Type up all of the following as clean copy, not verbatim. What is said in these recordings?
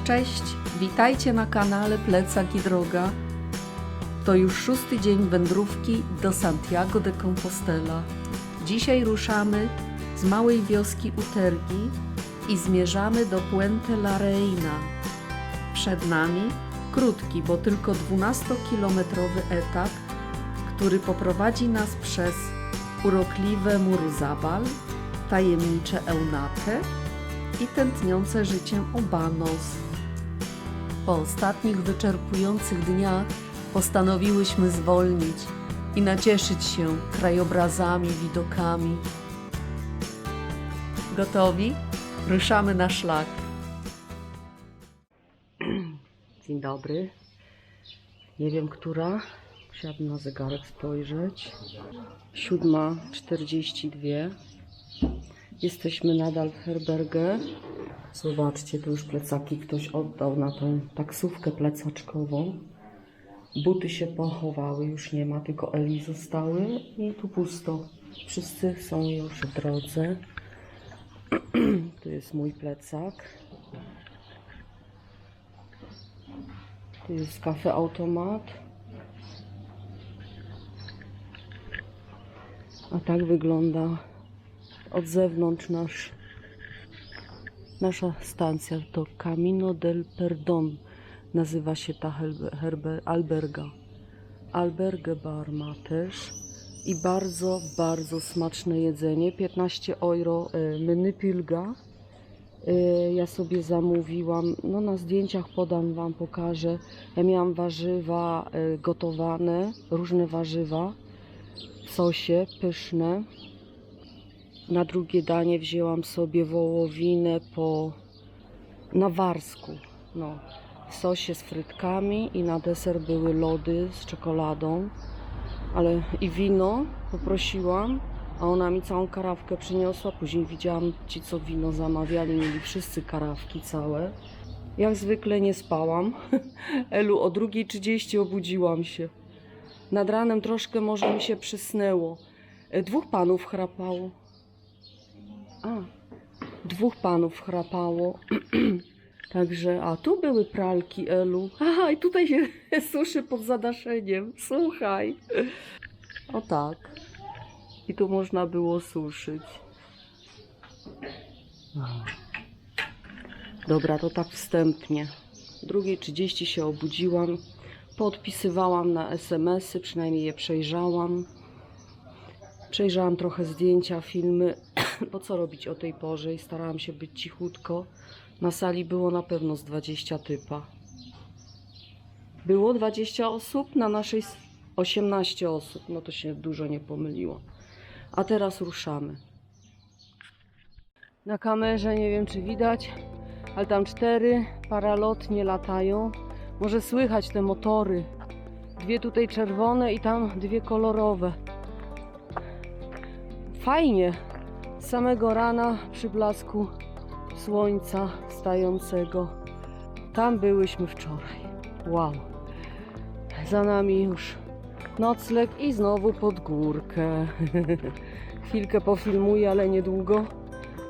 Cześć, witajcie na kanale Plecak i Droga. To już 6. dzień wędrówki do Santiago de Compostela. Dzisiaj ruszamy z małej wioski Utergi i zmierzamy do Puente la Reina. Przed nami krótki, bo tylko 12-kilometrowy etap, który poprowadzi nas przez urokliwe Muruzábal, tajemnicze Eunate i tętniące życiem Obanos. Po ostatnich wyczerpujących dniach postanowiłyśmy zwolnić i nacieszyć się krajobrazami, widokami. Gotowi? Ruszamy na szlak. Dzień dobry. Nie wiem, która. Musiałabym na zegarek spojrzeć. 7:42. Jesteśmy nadal w Herberge. Zobaczcie, tu już plecaki ktoś oddał na tą taksówkę plecaczkową. Buty się pochowały, już nie ma, tylko Eli zostały i tu pusto. Wszyscy są już w drodze. Tu jest mój plecak. Tu jest kafe automat. A tak wygląda od zewnątrz nasza stacja. To Camino del Perdón nazywa się ta alberga. Albergę bar ma też i bardzo, bardzo smaczne jedzenie. 15 euro menu pilga. Ja sobie zamówiłam, no na zdjęciach podam wam, pokażę. Ja miałam warzywa gotowane, różne warzywa w sosie, pyszne. Na drugie danie wzięłam sobie wołowinę po nawarsku, no, w sosie z frytkami i na deser były lody z czekoladą, ale i wino poprosiłam, a ona mi całą karawkę przyniosła. Później widziałam, ci co wino zamawiali, mieli wszyscy karawki całe. Jak zwykle nie spałam. Elu, o 2:30 obudziłam się. Nad ranem troszkę może mi się przysnęło. 2 panów chrapało. Dwóch panów chrapało. Także, a tu były pralki, Elu. Aha, i tutaj się suszy pod zadaszeniem. Słuchaj. O tak. I tu można było suszyć. Dobra, to tak wstępnie. 2:30 się obudziłam. Podpisywałam na SMS-y, przynajmniej je przejrzałam. Przejrzałam trochę zdjęcia, filmy, bo co robić o tej porze i starałam się być cichutko. Na sali było na pewno z 20 typa. Było 20 osób, na naszej 18 osób, no to się dużo nie pomyliło. A teraz ruszamy. Na kamerze nie wiem czy widać, ale tam 4 paralotnie latają. Może słychać te motory. 2 tutaj czerwone i tam 2 kolorowe. Fajnie, z samego rana przy blasku słońca wstającego. Tam byłyśmy wczoraj. Wow. Za nami już nocleg i znowu pod górkę. Chwilkę pofilmuję, ale niedługo,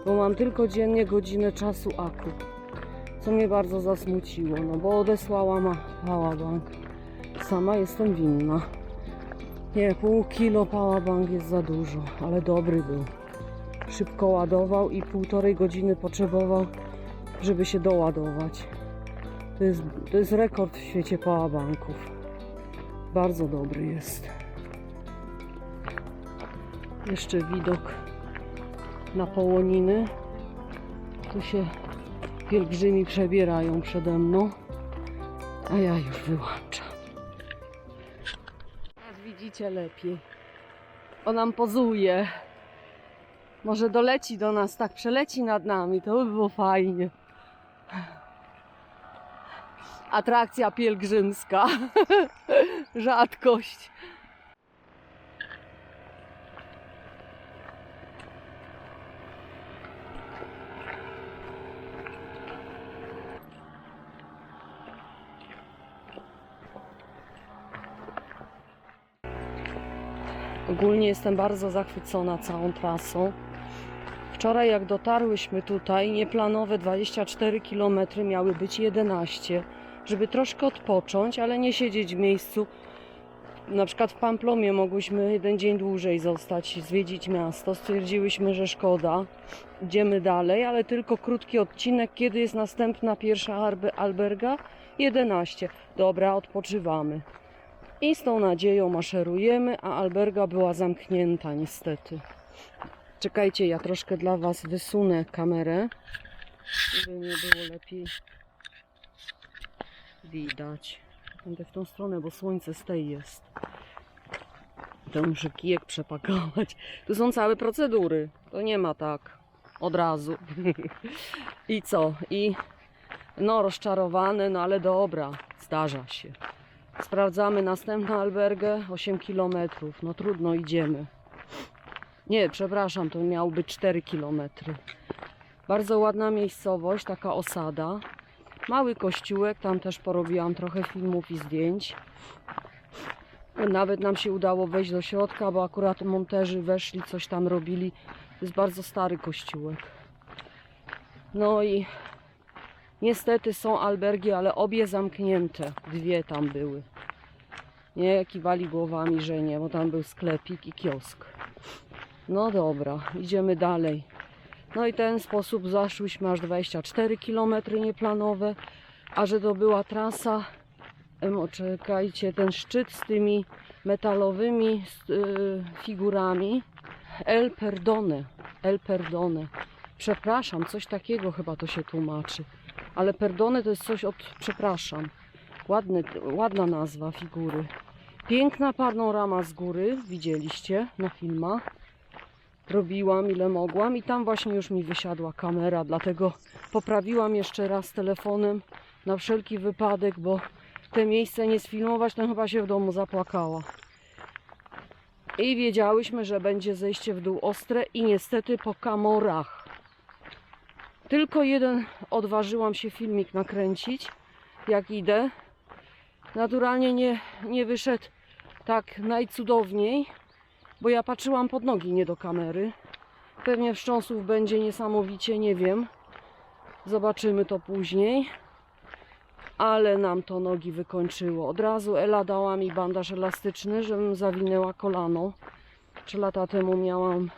bo mam tylko dziennie godzinę czasu aku. Co mnie bardzo zasmuciło, no bo odesłała powerbank. Sama jestem winna. Nie, pół kilo powerbank jest za dużo, ale dobry był. Szybko ładował i 1,5 godziny potrzebował, żeby się doładować. To jest rekord w świecie powerbanków. Bardzo dobry jest. Jeszcze widok na Połoniny. Tu się pielgrzymi przebierają przede mną, a ja już wyłączam. Widzicie lepiej. On nam pozuje. Może doleci do nas, tak przeleci nad nami, to by było fajnie. Atrakcja pielgrzymska. Rzadkość. Ogólnie jestem bardzo zachwycona całą trasą. Wczoraj jak dotarłyśmy tutaj, nieplanowe 24 km, miały być 11, żeby troszkę odpocząć, ale nie siedzieć w miejscu. Na przykład w Pamplomie mogłyśmy jeden dzień dłużej zostać, zwiedzić miasto. Stwierdziłyśmy, że szkoda. Idziemy dalej, ale tylko krótki odcinek. Kiedy jest następna pierwsza alberga? 11. Dobra, odpoczywamy. I z tą nadzieją maszerujemy, a alberga była zamknięta niestety. Czekajcie, ja troszkę dla Was wysunę kamerę, żeby mnie było lepiej widać. Będę w tą stronę, bo słońce z tej jest. To muszę kijek przepakować. Tu są całe procedury. To nie ma tak od razu. I co? I no rozczarowane, no ale dobra, zdarza się. Sprawdzamy następną albergę, 8 km. No trudno, idziemy. Nie, przepraszam, to miało być 4 km. Bardzo ładna miejscowość, taka osada. Mały kościółek, tam też porobiłam trochę filmów i zdjęć. Nawet nam się udało wejść do środka, bo akurat monterzy weszli, coś tam robili. To jest bardzo stary kościółek. No i niestety są albergi, ale obie zamknięte. Dwie tam były. Nie, kiwali głowami, że nie, bo tam był sklepik i kiosk. No dobra, idziemy dalej. No i w ten sposób zaszłyśmy aż 24 km nieplanowe, a że to była trasa, czekajcie, ten szczyt z tymi metalowymi figurami, El Perdone, El Perdone. Przepraszam, coś takiego chyba to się tłumaczy, ale Perdone to jest coś od przepraszam. Ładna nazwa figury. Piękna panorama z góry, widzieliście na filmach. Robiłam ile mogłam i tam właśnie już mi wysiadła kamera, dlatego poprawiłam jeszcze raz telefonem na wszelki wypadek, bo te miejsce nie sfilmować, to chyba się w domu zapłakała. I wiedziałyśmy, że będzie zejście w dół ostre i niestety po kamorach. Tylko jeden odważyłam się filmik nakręcić, jak idę. Naturalnie nie wyszedł tak najcudowniej, bo ja patrzyłam pod nogi, nie do kamery. Pewnie wstrząsów będzie niesamowicie, nie wiem. Zobaczymy to później. Ale nam to nogi wykończyło. Od razu Ela dała mi bandaż elastyczny, żebym zawinęła kolano. 3 lata temu miałam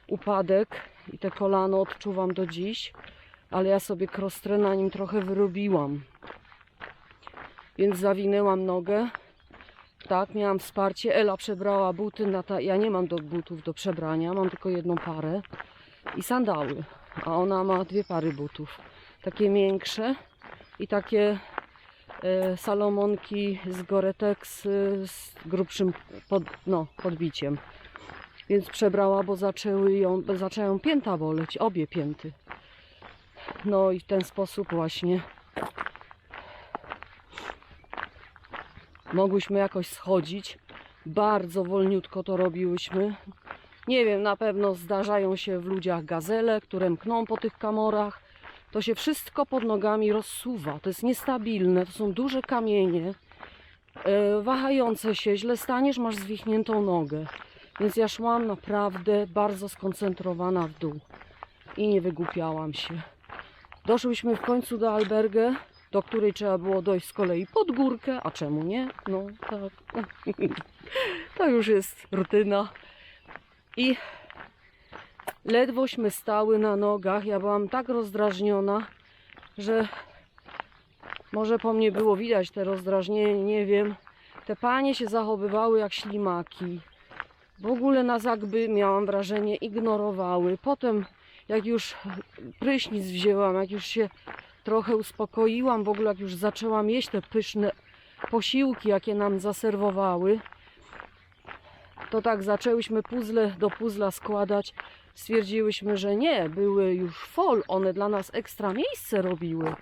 upadek i te kolano odczuwam do dziś. Ale ja sobie krostrę na nim trochę wyrobiłam. Więc zawinęłam nogę. Tak, miałam wsparcie. Ela przebrała buty. Ja nie mam butów do przebrania, mam tylko jedną parę. I sandały. A ona ma 2 pary butów. Takie miększe i takie salomonki z Gore-Tex z grubszym podbiciem. Więc przebrała, bo zaczęła ją pięta boleć. Obie pięty. No i w ten sposób właśnie mogłyśmy jakoś schodzić. Bardzo wolniutko to robiłyśmy. Nie wiem, na pewno zdarzają się w ludziach gazele, które mkną po tych kamorach. To się wszystko pod nogami rozsuwa. To jest niestabilne. To są duże kamienie. Wahające się. Źle staniesz, masz zwichniętą nogę. Więc ja szłam naprawdę bardzo skoncentrowana w dół. I nie wygłupiałam się. Doszłyśmy w końcu do albergę, do której trzeba było dojść z kolei pod górkę, a czemu nie? No tak, to już jest rutyna. I ledwośmy stały na nogach, ja byłam tak rozdrażniona, że może po mnie było widać te rozdrażnienie, nie wiem. Te panie się zachowywały jak ślimaki. W ogóle nas jakby, miałam wrażenie, ignorowały. Potem jak już prysznic wzięłam, jak już się trochę uspokoiłam, w ogóle jak już zaczęłam jeść te pyszne posiłki, jakie nam zaserwowały, to tak zaczęłyśmy puzzle do puzzla składać. Stwierdziłyśmy, że nie, były już full, one dla nas ekstra miejsce robiły.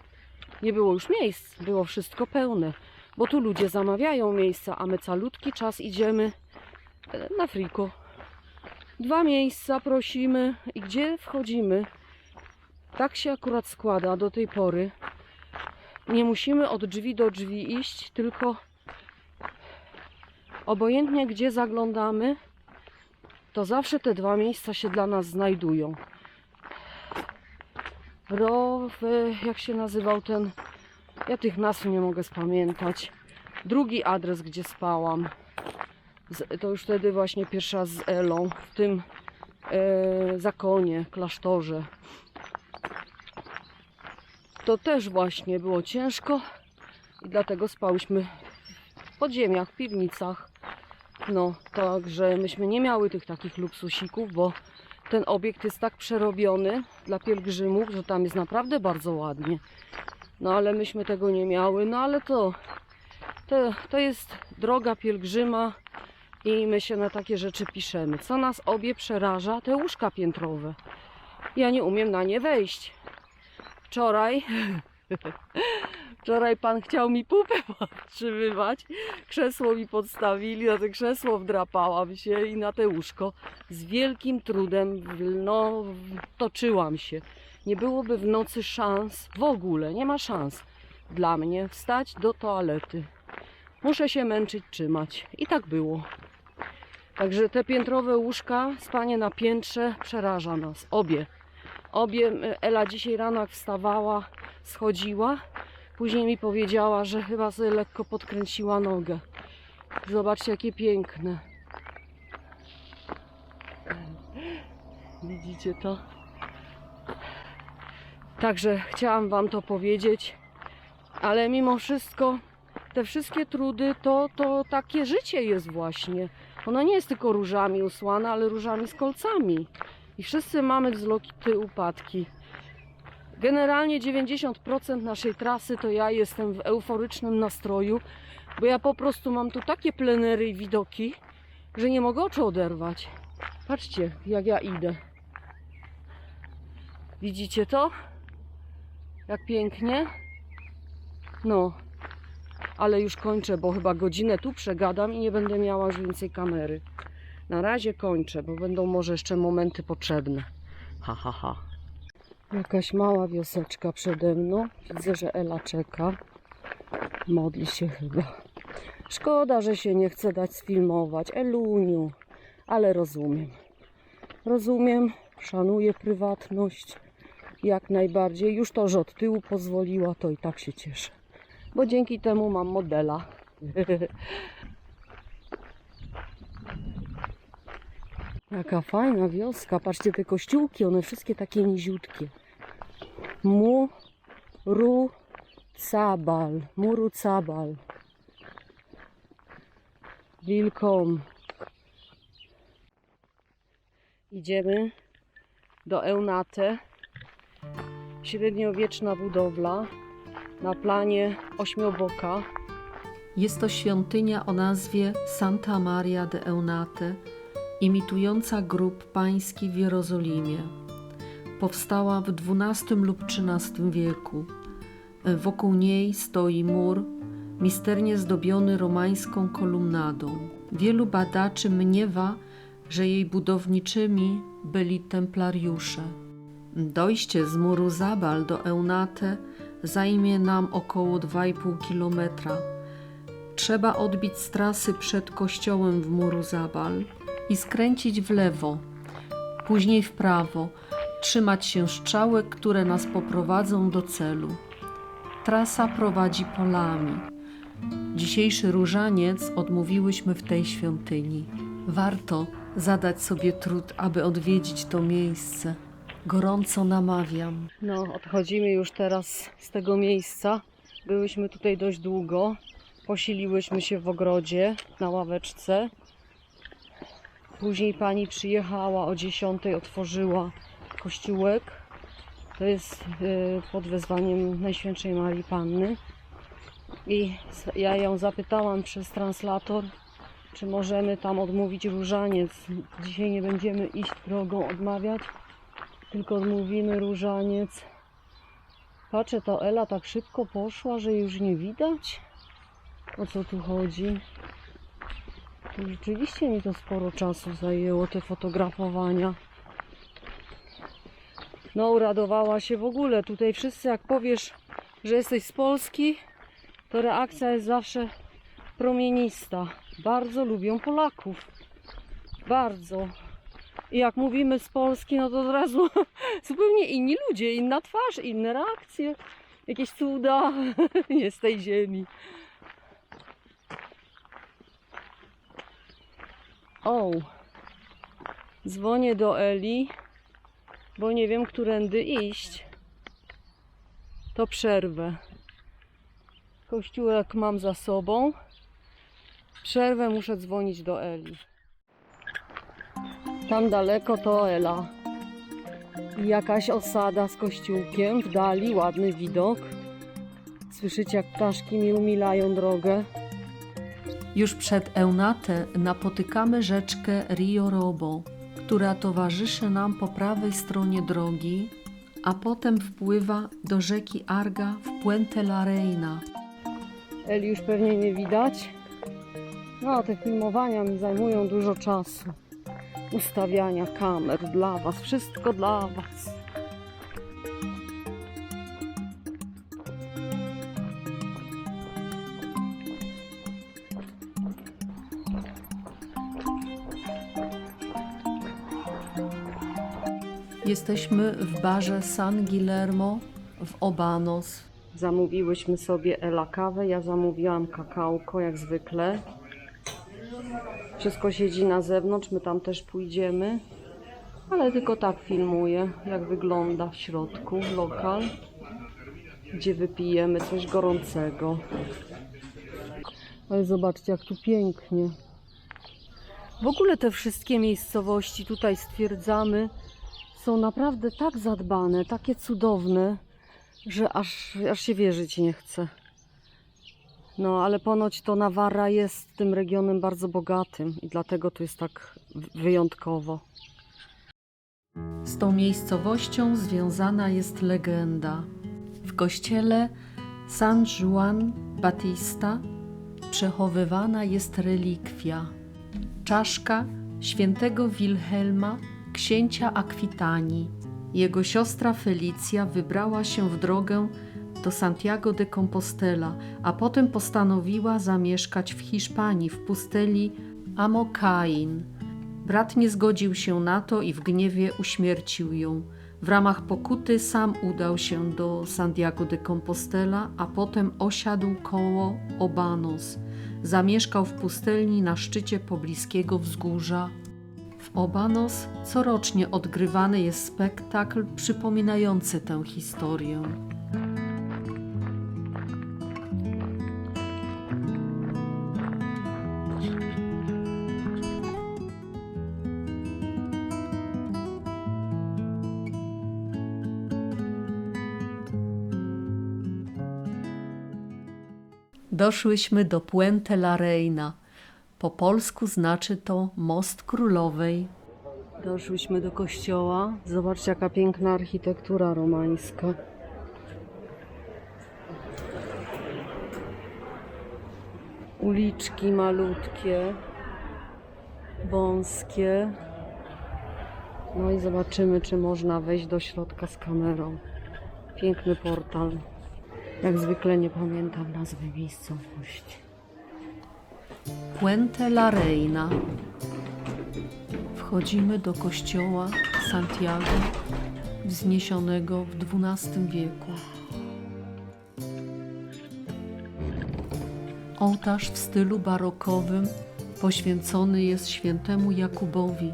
Nie było już miejsc, było wszystko pełne, bo tu ludzie zamawiają miejsca, a my calutki czas idziemy na friko. 2 miejsca prosimy i gdzie wchodzimy? Tak się akurat składa do tej pory. Nie musimy od drzwi do drzwi iść, tylko obojętnie gdzie zaglądamy, to zawsze te 2 miejsca się dla nas znajdują. Jak się nazywał ten, ja tych nazw nie mogę spamiętać. Drugi adres, gdzie spałam, to już wtedy właśnie pierwszy raz z Elą, w tym zakonie, klasztorze. To też właśnie było ciężko i dlatego spałyśmy w podziemiach, w piwnicach. No, także myśmy nie miały tych takich luksusików, bo ten obiekt jest tak przerobiony dla pielgrzymów, że tam jest naprawdę bardzo ładnie. No ale myśmy tego nie miały, no ale to jest droga pielgrzyma i my się na takie rzeczy piszemy. Co nas obie przeraża, te łóżka piętrowe. Ja nie umiem na nie wejść. Wczoraj pan chciał mi pupę podtrzymywać, krzesło mi podstawili, na to krzesło wdrapałam się i na te łóżko z wielkim trudem, no, toczyłam się. Nie byłoby w nocy szans, w ogóle nie ma szans dla mnie wstać do toalety. Muszę się męczyć, trzymać. I tak było. Także te piętrowe łóżka, spanie na piętrze przeraża nas, obie. Ela dzisiaj rano jak wstawała, schodziła. Później mi powiedziała, że chyba sobie lekko podkręciła nogę. Zobaczcie, jakie piękne. Widzicie to? Także chciałam wam to powiedzieć. Ale mimo wszystko, te wszystkie trudy, to takie życie jest właśnie. Ono nie jest tylko różami usłane, ale różami z kolcami. I wszyscy mamy wzloty, upadki. Generalnie 90% naszej trasy to ja jestem w euforycznym nastroju, bo ja po prostu mam tu takie plenery i widoki, że nie mogę oczu oderwać. Patrzcie, jak ja idę. Widzicie to? Jak pięknie? No, ale już kończę, bo chyba godzinę tu przegadam i nie będę miała już więcej kamery. Na razie kończę, bo będą może jeszcze momenty potrzebne. Ha, ha, ha. Jakaś mała wioseczka przede mną. Widzę, że Ela czeka. Modli się chyba. Szkoda, że się nie chce dać sfilmować. Eluniu. Ale rozumiem. Rozumiem. Szanuję prywatność. Jak najbardziej. Już to, że od tyłu pozwoliła, to i tak się cieszę. Bo dzięki temu mam modela. Jaka fajna wioska. Patrzcie, te kościółki, one wszystkie takie niziutkie. Murucabal. Willkommen. Idziemy do Eunate. Średniowieczna budowla na planie ośmioboka. Jest to świątynia o nazwie Santa Maria de Eunate, imitująca grób pański w Jerozolimie. Powstała w XII lub XIII wieku. Wokół niej stoi mur, misternie zdobiony romańską kolumnadą. Wielu badaczy mniewa, że jej budowniczymi byli templariusze. Dojście z muru Zabal do Eunate zajmie nam około 2,5 kilometra. Trzeba odbić z trasy przed kościołem w muru Zabal i skręcić w lewo, później w prawo, trzymać się strzałek, które nas poprowadzą do celu. Trasa prowadzi polami. Dzisiejszy różaniec odmówiłyśmy w tej świątyni. Warto zadać sobie trud, aby odwiedzić to miejsce. Gorąco namawiam. No, odchodzimy już teraz z tego miejsca. Byłyśmy tutaj dość długo. Posiliłyśmy się w ogrodzie na ławeczce. Później pani przyjechała o 10, otworzyła kościółek. To jest pod wezwaniem Najświętszej Marii Panny. I ja ją zapytałam przez translator, czy możemy tam odmówić różaniec. Dzisiaj nie będziemy iść drogą odmawiać, tylko odmówimy różaniec. Patrzę, to Ela tak szybko poszła, że już nie widać. O co tu chodzi? To rzeczywiście mi to sporo czasu zajęło, te fotografowania. No, uradowała się w ogóle. Tutaj wszyscy, jak powiesz, że jesteś z Polski, to reakcja jest zawsze promienista. Bardzo lubią Polaków. Bardzo. I jak mówimy z Polski, no to od razu zupełnie inni ludzie, inna twarz, inne reakcje. Jakieś cuda nie z tej ziemi. O, dzwonię do Eli, bo nie wiem, którędy iść. To przerwę. Kościółek mam za sobą. Przerwę, muszę dzwonić do Eli. Tam daleko to Ela. I jakaś osada z kościółkiem w dali, ładny widok. Słyszycie, jak ptaszki mi umilają drogę. Już przed Eunate napotykamy rzeczkę Rio Robo, która towarzyszy nam po prawej stronie drogi, a potem wpływa do rzeki Arga w Puente la Reina. Eli już pewnie nie widać. No, te filmowania mi zajmują dużo czasu. Ustawiania kamer dla Was, wszystko dla Was. Jesteśmy w barze San Guillermo w Obanos. Zamówiłyśmy sobie Ela kawę, ja zamówiłam kakałko jak zwykle. Wszystko siedzi na zewnątrz, my tam też pójdziemy. Ale tylko tak filmuję, jak wygląda w środku lokal, gdzie wypijemy coś gorącego. Ale zobaczcie, jak tu pięknie. W ogóle te wszystkie miejscowości, tutaj stwierdzamy, są naprawdę tak zadbane, takie cudowne, że aż się wierzyć nie chce. No, ale ponoć to Nawarra jest tym regionem bardzo bogatym i dlatego tu jest tak wyjątkowo. Z tą miejscowością związana jest legenda. W kościele San Juan Batista przechowywana jest relikwia. Czaszka świętego Wilhelma, księcia Akwitanii. Jego siostra Felicja wybrała się w drogę do Santiago de Compostela, a potem postanowiła zamieszkać w Hiszpanii, w pusteli Amokain. Brat nie zgodził się na to i w gniewie uśmiercił ją. W ramach pokuty sam udał się do Santiago de Compostela, a potem osiadł koło Obanos. Zamieszkał w pustelni na szczycie pobliskiego wzgórza. W Obanos corocznie odgrywany jest spektakl przypominający tę historię. Doszłyśmy do Puente la Reina. Po polsku znaczy to Most Królowej. Doszłyśmy do kościoła. Zobaczcie, jaka piękna architektura romańska. Uliczki malutkie, wąskie. No i zobaczymy, czy można wejść do środka z kamerą. Piękny portal. Jak zwykle nie pamiętam nazwy miejscowości. Puente la Reina. Wchodzimy do kościoła Santiago, wzniesionego w XII wieku. Ołtarz w stylu barokowym poświęcony jest świętemu Jakubowi.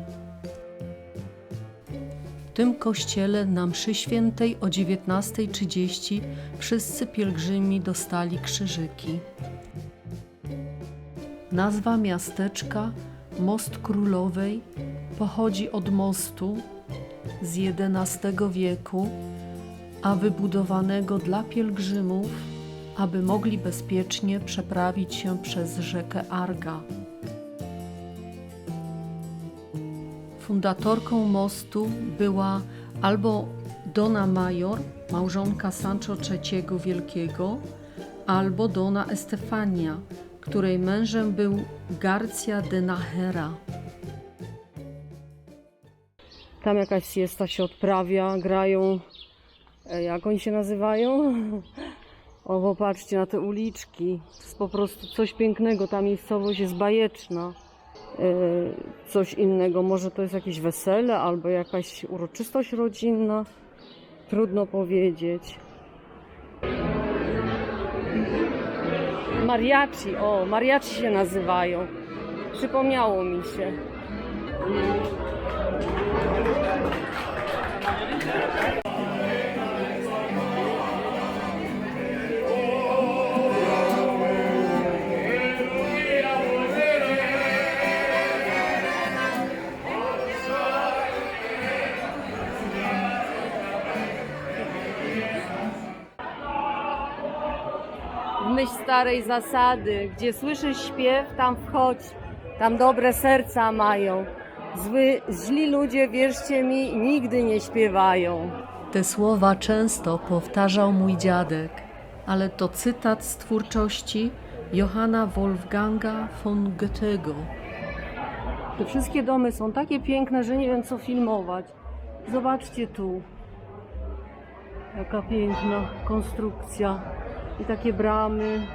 W tym kościele na mszy świętej o 19:30 wszyscy pielgrzymi dostali krzyżyki. Nazwa miasteczka Most Królowej pochodzi od mostu z XI wieku, a wybudowanego dla pielgrzymów, aby mogli bezpiecznie przeprawić się przez rzekę Arga. Fundatorką mostu była albo Dona Major, małżonka Sancho III Wielkiego, albo Dona Estefania, której mężem był Garcia de Nájera. Tam jakaś siesta się odprawia, grają, jak oni się nazywają? O, popatrzcie na te uliczki, to jest po prostu coś pięknego, ta miejscowość jest bajeczna. coś innego. Może to jest jakieś wesele albo jakaś uroczystość rodzinna. Trudno powiedzieć. Mariachi, o, mariachi się nazywają. Przypomniało mi się. W myśl starej zasady, gdzie słyszysz śpiew, tam wchodź, tam dobre serca mają. Źli ludzie, wierzcie mi, nigdy nie śpiewają. Te słowa często powtarzał mój dziadek, ale to cytat z twórczości Johanna Wolfganga von Goethego. Te wszystkie domy są takie piękne, że nie wiem co filmować. Zobaczcie tu. Jaka piękna konstrukcja. I takie bramy.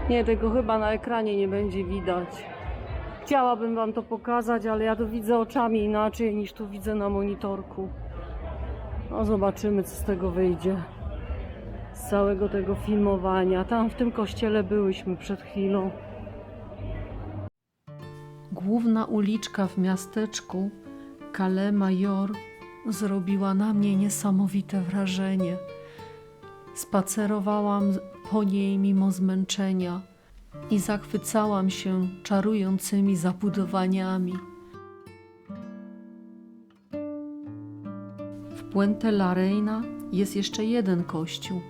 Nie, tego chyba na ekranie nie będzie widać. Chciałabym wam to pokazać, ale ja to widzę oczami inaczej niż tu widzę na monitorku. No zobaczymy, co z tego wyjdzie. Z całego tego filmowania. Tam w tym kościele byłyśmy przed chwilą. Główna uliczka w miasteczku Calais Major zrobiła na mnie niesamowite wrażenie. Spacerowałam po niej mimo zmęczenia i zachwycałam się czarującymi zabudowaniami. W Puente la Reina jest jeszcze jeden kościół,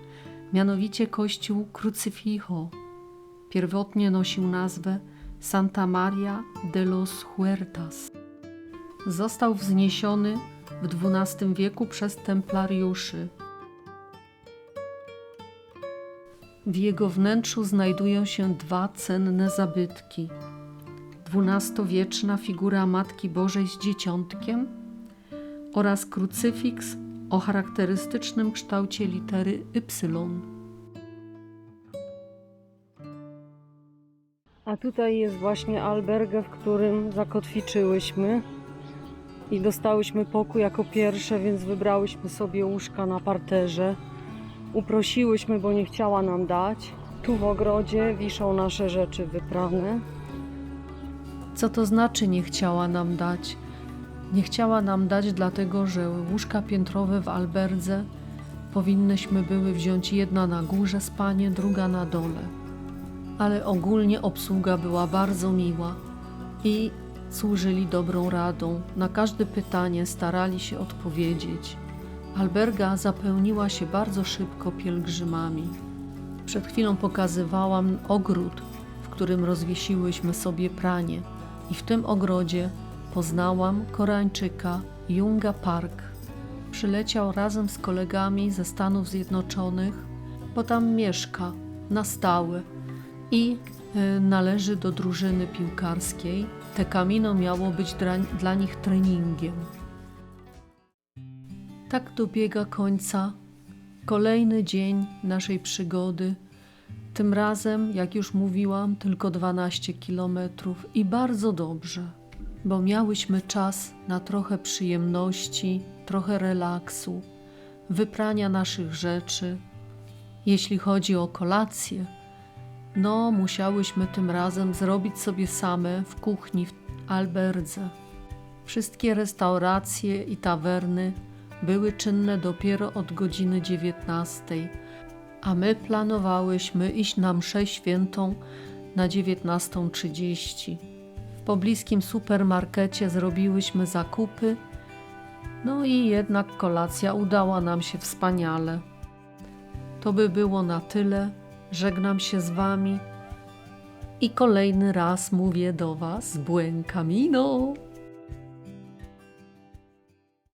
mianowicie kościół Crucifijo. Pierwotnie nosił nazwę Santa Maria de los Huertas. Został wzniesiony w XII wieku przez templariuszy. W jego wnętrzu znajdują się dwa cenne zabytki. XII-wieczna figura Matki Bożej z Dzieciątkiem oraz krucyfiks o charakterystycznym kształcie litery Y. A tutaj jest właśnie albergę, w którym zakotwiczyłyśmy i dostałyśmy pokój jako pierwsze, więc wybrałyśmy sobie łóżka na parterze. Uprosiłyśmy, bo nie chciała nam dać. Tu w ogrodzie wiszą nasze rzeczy wyprane. Co to znaczy nie chciała nam dać? Nie chciała nam dać dlatego, że łóżka piętrowe w alberdze powinnyśmy były wziąć jedna na górze spanie, druga na dole. Ale ogólnie obsługa była bardzo miła i służyli dobrą radą. Na każde pytanie starali się odpowiedzieć. Alberga zapełniła się bardzo szybko pielgrzymami. Przed chwilą pokazywałam ogród, w którym rozwiesiłyśmy sobie pranie i w tym ogrodzie poznałam Koreańczyka Junga Park. Przyleciał razem z kolegami ze Stanów Zjednoczonych, bo tam mieszka na stałe i należy do drużyny piłkarskiej. Te Camino miało być dla nich treningiem. Tak dobiega końca kolejny dzień naszej przygody. Tym razem, jak już mówiłam, tylko 12 kilometrów i bardzo dobrze, bo miałyśmy czas na trochę przyjemności, trochę relaksu, wyprania naszych rzeczy. Jeśli chodzi o kolację, no musiałyśmy tym razem zrobić sobie same w kuchni w alberdze. Wszystkie restauracje i tawerny były czynne dopiero od godziny 19, a my planowałyśmy iść na mszę świętą na 19:30. W pobliskim supermarkecie zrobiłyśmy zakupy, no i jednak kolacja udała nam się wspaniale. To by było na tyle. Żegnam się z wami i kolejny raz mówię do was Buen Camino!